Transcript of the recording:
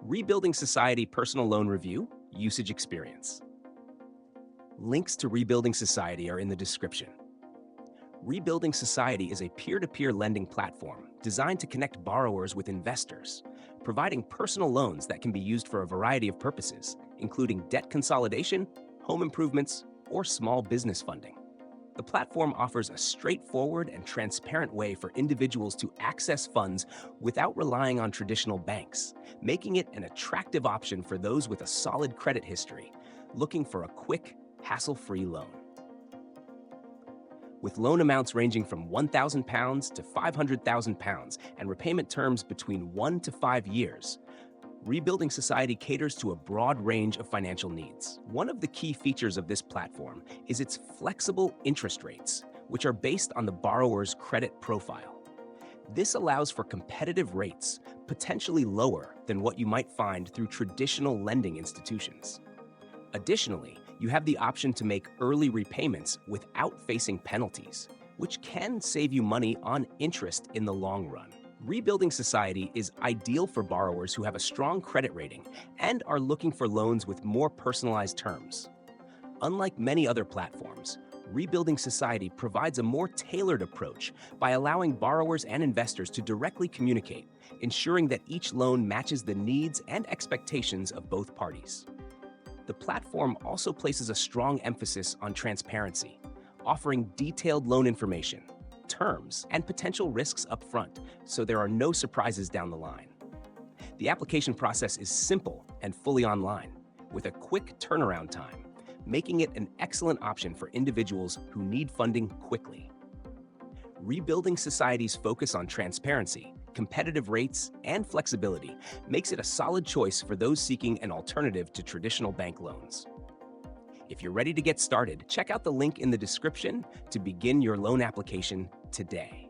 Rebuilding Society Personal Loan Review, Usage Experience. Links to Rebuilding Society are in the description. Rebuilding Society is a peer-to-peer lending platform designed to connect borrowers with investors, providing personal loans that can be used for a variety of purposes, including debt consolidation, home improvements, or small business funding. The platform offers a straightforward and transparent way for individuals to access funds without relying on traditional banks, making it an attractive option for those with a solid credit history looking for a quick, hassle-free loan. With loan amounts ranging from £1,000 to £500,000 and repayment terms between 1 to 5 years, Rebuilding Society caters to a broad range of financial needs. One of the key features of this platform is its flexible interest rates, which are based on the borrower's credit profile. This allows for competitive rates, potentially lower than what you might find through traditional lending institutions. Additionally, you have the option to make early repayments without facing penalties, which can save you money on interest in the long run. Rebuilding Society is ideal for borrowers who have a strong credit rating and are looking for loans with more personalized terms. Unlike many other platforms, Rebuilding Society provides a more tailored approach by allowing borrowers and investors to directly communicate, ensuring that each loan matches the needs and expectations of both parties. The platform also places a strong emphasis on transparency, offering detailed loan information, terms, and potential risks up front, so there are no surprises down the line. The application process is simple and fully online, with a quick turnaround time, making it an excellent option for individuals who need funding quickly. Rebuilding Society's focus on transparency, competitive rates, and flexibility makes it a solid choice for those seeking an alternative to traditional bank loans. If you're ready to get started, check out the link in the description to begin your loan application today.